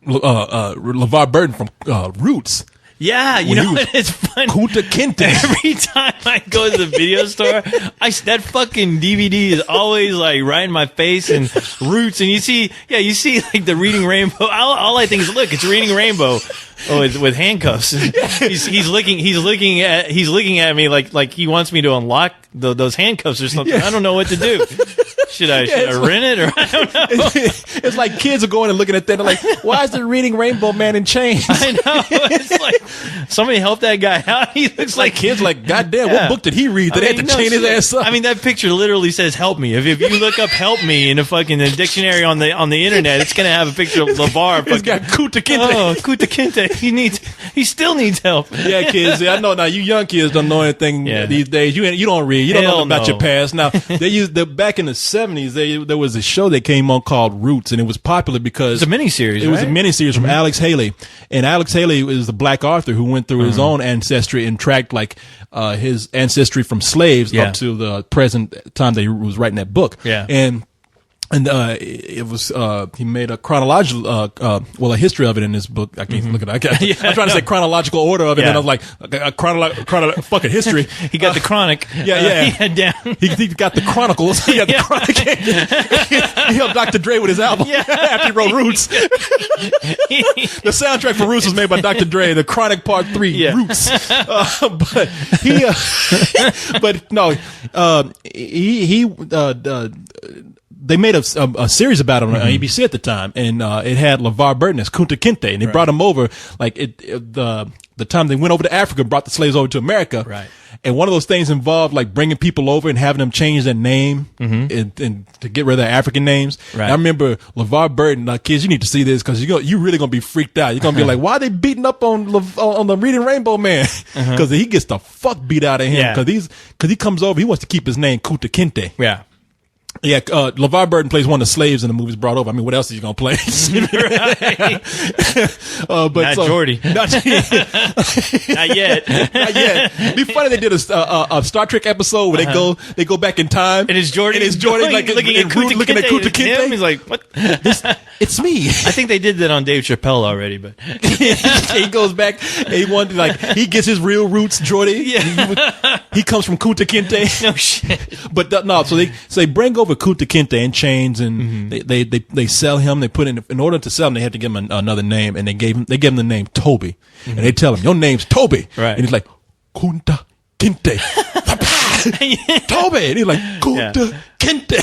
LeVar Burton from Roots. Yeah, you know what? It's funny. Kunta Kinte. Every time I go to the video store, that fucking DVD is always like right in my face, and Roots, and you see like the Reading Rainbow. All I think is, look, it's Reading Rainbow. Oh, with handcuffs. He's looking at me like he wants me to unlock those handcuffs or something. I don't know what to do. Should I rent it, or I don't know? It's like kids are going and looking at that. They're like, why is the Reading Rainbow man in chains? I know. It's like, somebody help that guy out. He looks like kids like, goddamn, what book did he read that they had to chain his ass up? I mean, that picture literally says "help me." If you look up "help me" in the dictionary on the internet, it's gonna have a picture of LeVar. It's got Kunta Kinte. Oh, Kunta Kinte. He still needs help. Yeah, kids. I know now. You young kids don't know anything these days. You don't read. You don't know about your past. Now back in the 70s. There was a show that came on called Roots, and it was popular because it's a miniseries. It was a miniseries from Alex Haley, and Alex Haley is the black author who went through his own ancestry and tracked his ancestry from slaves up to the present time that he was writing that book. Yeah, and it was he made a chronological a history of it in this book. I can't look at it. I'm trying to say chronological order of it, and I was like a fucking history. He got the chronic. Yeah. He had down. He got the chronicles. He got the chronic. He helped Dr. Dre with his album after he wrote Roots. The soundtrack for Roots was made by Dr. Dre. The Chronic Part 3, Roots. They made a series about him on ABC at the time, and it had LeVar Burton as Kunta Kinte, and they brought him over the time they went over to Africa, brought the slaves over to America, right? And one of those things involved like bringing people over and having them change their name and to get rid of their African names. Right. And I remember LeVar Burton. Kids, you need to see this because you really gonna be freaked out. You're gonna be like, why are they beating up on the Reading Rainbow man? Because he gets the fuck beat out of him because he comes over. He wants to keep his name Kunta Kinte. Yeah. Yeah, LeVar Burton plays one of the slaves in the movies brought over. I mean, what else is he gonna play? Not Jordy. Not yet. Not yet. It'd be funny they did a Star Trek episode where they go back in time, and it's Jordy. Like looking at Kunta Kinte. He's like, what? It's me. I think they did that on Dave Chappelle already, but he goes back. And he gets his real roots, Jordy. Yeah. He comes from Kunta Kinte. No shit. But so they bring over Kunta Kinte in chains, and they sell him. They put in order to sell him, they had to give him another name, and they gave him the name Toby, and they tell him your name's Toby, right? And he's like Kunta Kinte, Toby, and he's like Kunta Kinte,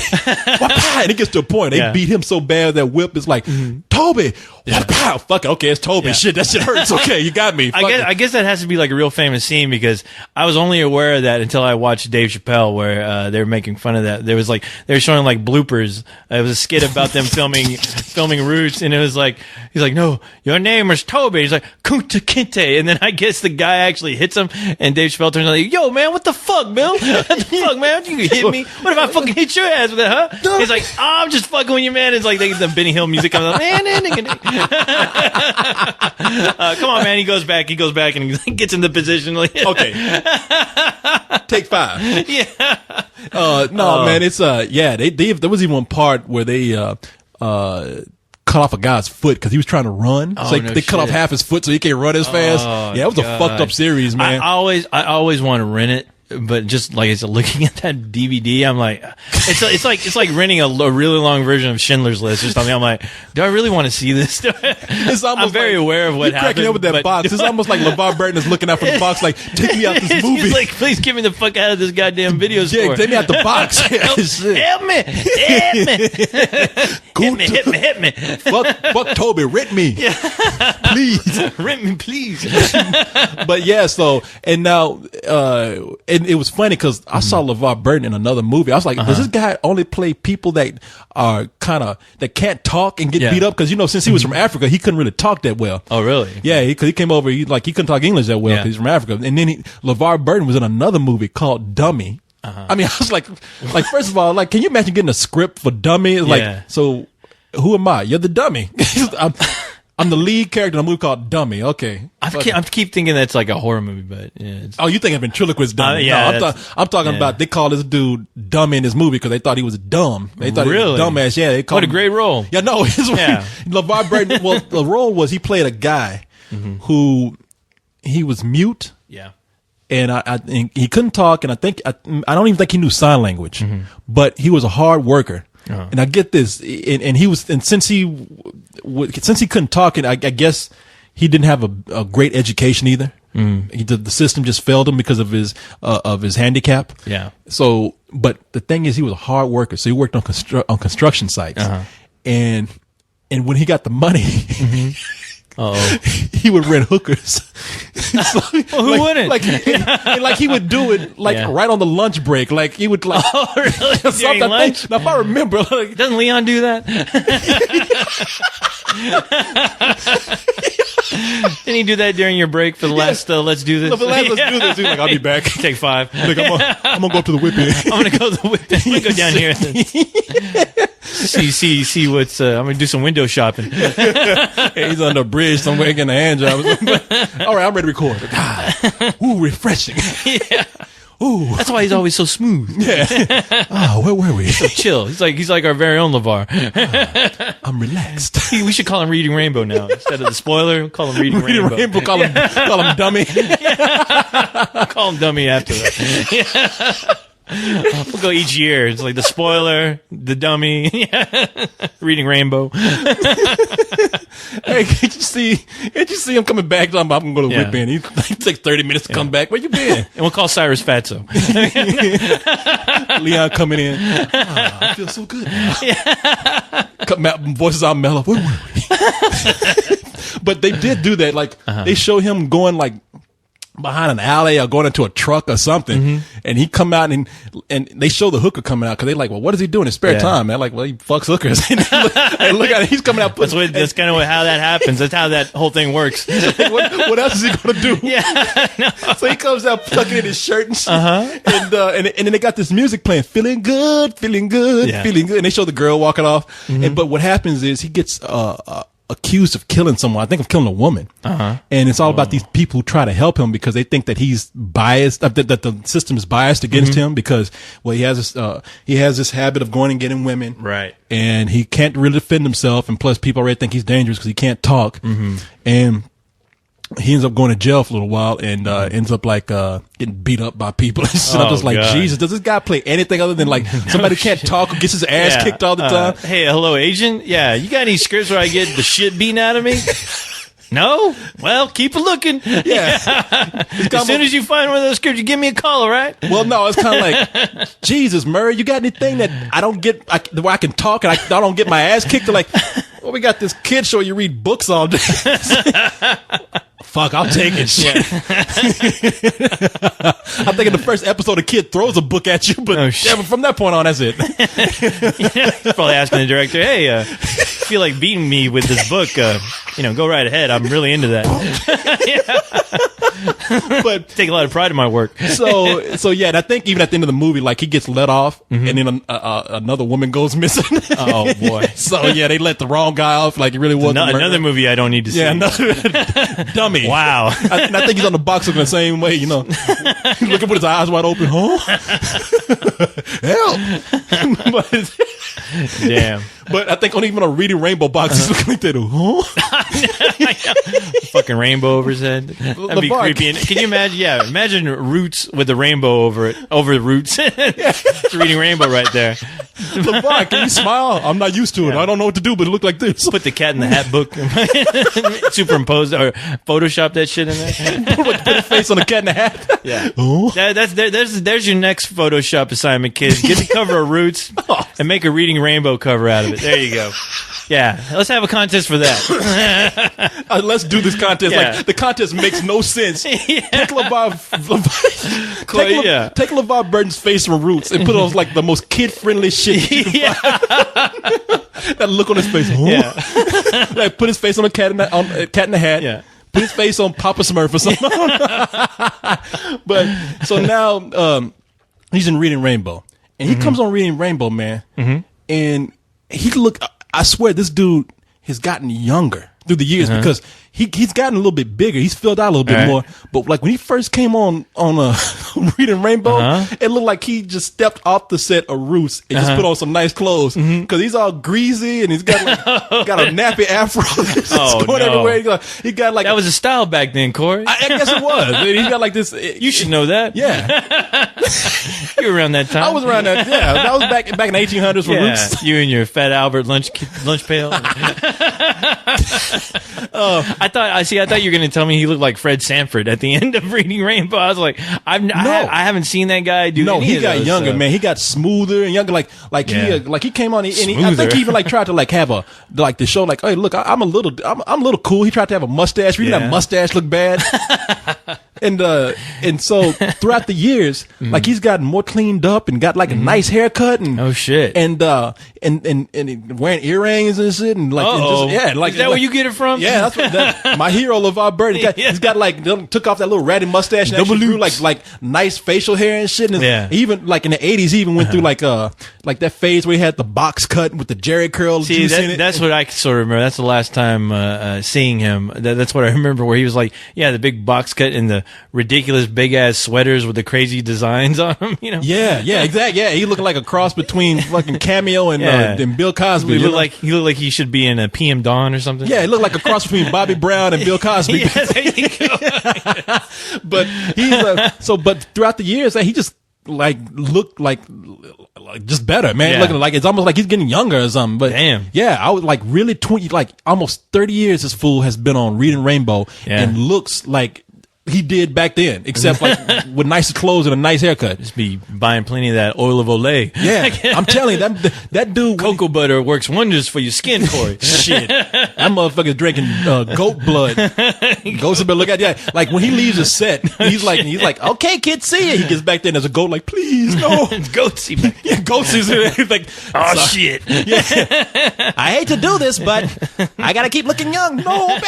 and it gets to a point they beat him so bad that whip is like Toby. Fuck it, okay, it's Toby. Shit, that shit hurts. Okay, you got me. I guess that has to be like a real famous scene because I was only aware of that until I watched Dave Chappelle where they were making fun of that. There was like they were showing like bloopers. It was a skit about them filming Roots, and it was like he's like, no, your name is Toby. He's like Kunta Kinte, and then I guess the guy actually hits him, and Dave Chappelle turns out like, yo man, what the fuck, Bill? What the fuck, man? You hit me? What if I fucking hit your ass with that, huh? He's like, I'm just fucking with you, man. It's like they get the Benny Hill music comes on. Come on, man. He goes back and he gets in the position. Like, okay. Take 5. Yeah. Man, it's there was even one part where they cut off a guy's foot because he was trying to run. So they cut off half his foot so he can't run as fast. Yeah, it was a fucked up series, man. I always want to rent it. But just like looking at that DVD, I'm like, it's like renting a really long version of Schindler's List or something. I'm like, do I really want to see this? I'm very aware of what happened. Cracking up with that box. It's almost like LeVar Burton is looking out from the box, like, take me out this movie. He's like, please get me the fuck out of this goddamn video store. Yeah, take me out the box. Help me, hit me. Fuck Toby, rent me, please, rent me, please. But yeah, so and now and it was funny because I saw LeVar Burton in another movie. I was like, does this guy only play people that are that can't talk and get beat up? Because since he was from Africa, he couldn't really talk that well. Oh, really? Yeah, because he came over, he couldn't talk English that well because he's from Africa. And then LeVar Burton was in another movie called Dummy. I mean, I was like, first of all, can you imagine getting a script for Dummy? It's like, so who am I? You're the dummy. I'm the lead character in a movie called Dummy. Okay. I keep thinking that's like a horror movie, but yeah. Oh, you think ventriloquist dummy? Yeah, no, I'm talking about. They call this dude dummy in this movie because they thought he was dumb. They thought he was a dumbass. Yeah, they called what a great role. Yeah, no, LeVar Burton. Well, the role was he played a guy who he was mute. Yeah. And and he couldn't talk, and I don't even think he knew sign language, but he was a hard worker. And I get this, and he was, and since he couldn't talk, and I guess he didn't have a great education either. The system just failed him because of his handicap. Yeah. So, but the thing is, he was a hard worker, so he worked on construction sites, and when he got the money. He would rent hookers. Who wouldn't? Like he would do it right on the lunch break. Like he would like. Oh, really? During lunch? Now, if I remember, doesn't Leon do that? Didn't he do that during your break for the last? Let's do this. No, for the last, let's do this. He's like, I'll be back. Take 5. Like, I'm gonna go up to the whipping. I'm gonna go to the whipping. I'm gonna go down here. See what's. I'm gonna do some window shopping. He's on the bridge somewhere getting a hand job. All right, I'm ready to record. God, ooh, refreshing. Yeah. Ooh, that's why he's always so smooth. Yeah. Oh, where were we? So chill. He's like our very own LeVar. I'm relaxed. We should call him Reading Rainbow now instead of the spoiler. We'll call him Reading Rainbow. Call him Dummy. Call him Dummy after that. Yeah. We'll go each year. It's like the spoiler, the dummy, Reading Rainbow. Hey, can't you see him coming back? I'm going to go to Whip In. He takes 30 minutes to come back. Where you been? And we'll call Cyrus Fatso. Leon coming in. Oh, I feel so good now. Voices out mellow. Where were we? But they did do that. Like they show him going like behind an alley or going into a truck or something, and he come out and they show the hooker coming out because they like, well, what is he doing in his spare time, man? Like, well, he fucks hookers. And look at it, he's coming out. That's kind of how that happens. That's how that whole thing works. What else is he gonna do? Yeah, no. So he comes out plucking in his shirt and shit, and then they got this music playing, feeling good, feeling good, feeling good, and they show the girl walking off. But what happens is he gets accused of killing someone. I think of killing a woman. And it's all about these people who try to help him because they think that he's biased, that the system is biased against him because, well, he has this habit of going and getting women. Right. And he can't really defend himself. And plus people already think he's dangerous because he can't talk. And he ends up going to jail for a little while and ends up like getting beat up by people. I'm just like, God. Jesus, does this guy play anything other than like somebody who can't talk or gets his ass kicked all the time? Hey, hello, agent. Yeah, you got any scripts where I get the shit beaten out of me? No? Well, keep looking. Yeah. As soon as you find one of those scripts, you give me a call, all right? Well, no, it's kind of like, Jesus, Murray, you got anything that I don't get, where I can talk and I don't get my ass kicked? They're like, well, we got this kid show you read books all day. Fuck, I'll take it. Shit. I think in the first episode, a kid throws a book at you, but from that point on, that's it. Probably asking the director, hey, feel like beating me with this book, go right ahead. I'm really into that. But take a lot of pride in my work. So yeah, and I think even at the end of the movie, like he gets let off, and then another woman goes missing. Oh boy! So yeah, they let the wrong guy off. Like it really wasn't another movie I don't need to see. Yeah, another dummy. Wow. And I think he's on the box looking the same way. He's looking with his eyes wide open. Huh? Help! But, damn. But I think even on a Reading Rainbow box, he's looking like that. Fucking rainbow over his head. That'd be creepy. And can you imagine? Yeah, imagine Roots with the rainbow over it, over the Roots. It's Reading Rainbow right there. LeVar, can you smile? I'm not used to it. I don't know what to do, but it looked like this. Put the Cat in the Hat book, superimpose or Photoshop that shit in there. Put a face on the Cat in the Hat. Yeah. Oh. There's your next Photoshop assignment, kids. Get the cover of Roots and make a Reading Rainbow cover out of it. There you go. Yeah, let's have a contest for that. Let's do this contest. Yeah. Like the contest makes no sense. Take LeVar Burton's face from Roots and put on like the most kid-friendly shit you can find. That look on his face. Yeah. Like put his face on a Cat in the Hat. Yeah. Put his face on Papa Smurf or something. But so now he's in Reading Rainbow, and he comes on Reading Rainbow, man, and he look. I swear, this dude has gotten younger. through the years because he's gotten a little bit bigger. He's filled out a little bit more. But like when he first came on Reading Rainbow, it looked like he just stepped off the set of Roots and just put on some nice clothes because he's all greasy and he's got like got a nappy afro that's going everywhere. He got like that was a style back then, Corey. I guess it was. He's got like this. You should know that. Yeah, you were around that time. I was around that. Yeah, that was back in the 1800s for Roots. You and your Fat Albert lunch pail. I thought you were going to tell me he looked like Fred Sanford at the end of Reading Rainbow. I was like, I haven't seen that guy do. No, any he of got those, younger, so. man. He got smoother and younger. Like he came on and I think he even like tried to like have a like the show like, hey, look, I'm a little cool. He tried to have a mustache. Even that mustache looked bad. And so throughout the years, like he's gotten more cleaned up and got like a nice haircut and oh shit and wearing earrings and shit and like and just, like is that where you get it from? Yeah, that's what my hero LeVar Burton. He's got like took off that little ratty mustache and actually grew like nice facial hair and shit. And even like in the 80s, he even went through like that phase where he had the box cut with the Jerry curl. See, that's what I sort of remember. That's the last time seeing him. That's what I remember, where he was like, the big box cut and the ridiculous big ass sweaters with the crazy designs on them. You know? Yeah, exactly. Yeah, he looked like a cross between fucking Cameo and Bill Cosby. He looked like he should be in a PM Dawn or something. Yeah, he looked like a cross between Bobby Brown and Bill Cosby. Yeah, there you go. But but throughout the years, he just like looked like just better, man. Looking like it's almost like he's getting younger or something. But damn, I was like really almost 30 years. This fool has been on Reading Rainbow and looks like he did back then, except like with nicer clothes and a nice haircut. Just be buying plenty of that oil of Olay. Yeah, I'm telling you, that dude. Cocoa butter works wonders for your skin, Corey. Shit, that motherfucker's drinking goat blood. Goats have been look at like when he leaves a set, he's like, okay, kid, see ya. He gets back there and there's a goat like, please no, Goatsy back. Yeah, Goatsy's like, oh shit. Yeah, I hate to do this, but I gotta keep looking young. No, man.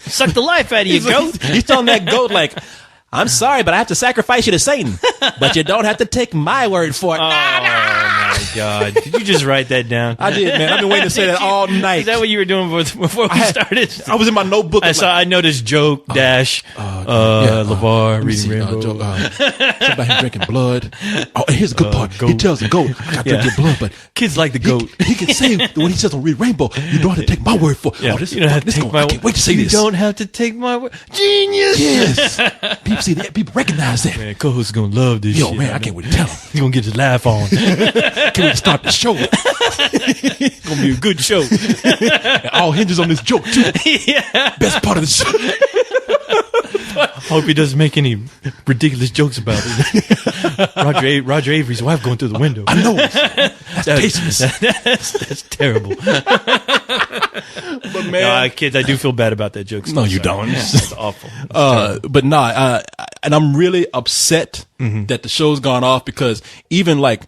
Suck the life out of you, goat. He's telling that goat like, I'm sorry, but I have to sacrifice you to Satan. But you don't have to take my word for it. Oh, my God. Did you just write that down? I did, man. I've been waiting to say that all night. Is that what you were doing before we started? I was in my notebook. I noticed joke, LeVar, Reading Rainbow. Somebody drinking blood. Oh, and here's the good part. He tells the goat, I got to drink your blood, but kids like the goat. He can say, when he says on Read Rainbow, you don't have to take my word for it. Yeah. Oh, you don't have to take my word. I can't wait to say this. You don't have to take my word. Genius! Yes. People see that. People recognize that. Man, co-host is going to love this shit. Yo, man, I can't wait to tell him. He's going to get his laugh on. Can't wait to start the show. It's going to be a good show. It all hinges on this joke, too. Yeah. Best part of the show. Hope he doesn't make any ridiculous jokes about it. Roger Avery's wife going through the window. I know. That's tasteless. That's terrible. But man, kids, I do feel bad about that joke. No, you don't. That's awful. But no, and I'm really upset that the show's gone off because even like,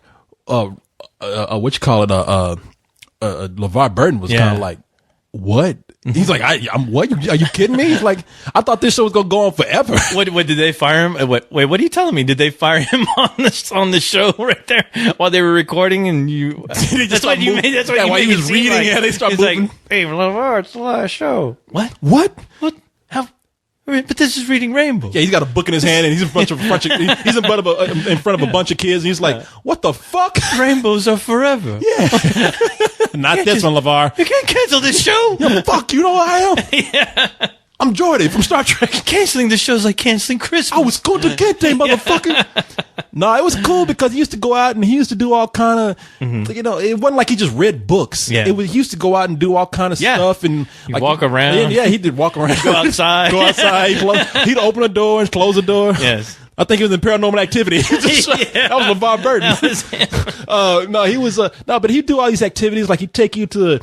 what you call it, LeVar Burton was kind of like, what? He's like, I'm what? Are you kidding me? He's like, I thought this show was gonna go on forever. What did they fire him? Wait, what are you telling me? Did they fire him on the show right there while they were recording? And you, that's what you made. That's what you while made he was reading. Like, They start he's moving. like, hey, LeVar, it's the last show. What? How? But this is Reading Rainbow. Yeah, he's got a book in his hand and he's in front of in front of a bunch of kids and he's like, what the fuck? Rainbows are forever. Yeah. Not this one, LeVar. You can't cancel this show. Yeah, fuck, you know who I am? Yeah. I'm Jordy from Star Trek. Canceling the show's like canceling Christmas. I was going to get there, motherfucker. No, it was cool because he used to go out and he used to do all kind of, it wasn't like he just read books. Yeah. He used to go out and do all kind of stuff and like, walk around. Yeah, he did walk around. Go outside. He'd open a door and close a door. Yes. I think it was in Paranormal Activity. That was LeVar Burton. No, he was but he'd do all these activities like he'd take you to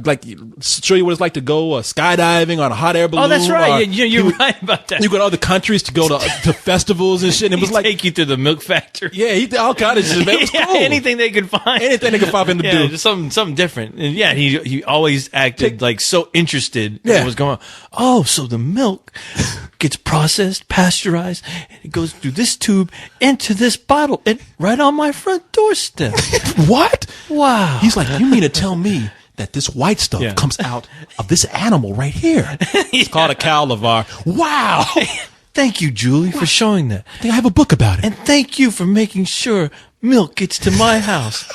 like show you what it's like to go skydiving on a hot air balloon. Oh, that's right. You're right about that. You go to other countries to go to festivals and shit. And it was like take you to the milk factory. Yeah, he did all kind of shit. Man. It was cool. Anything they could find. Anything they could find him to do. Just something different. And yeah, he always acted like so interested in what was going on. Oh, so the milk gets processed, pasteurized, and it goes through this tube into this bottle and right on my front doorstep. What? Wow. He's like, you mean to tell me that this white stuff Yeah. comes out of this animal right here. It's called a cow, LeVar. Wow. Thank you, Julie, for showing that. I think I have a book about it. And thank you for making sure milk gets to my house.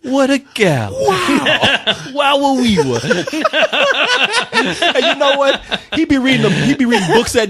What a gal. Wow. Wow, we were. And you know what? He be reading books at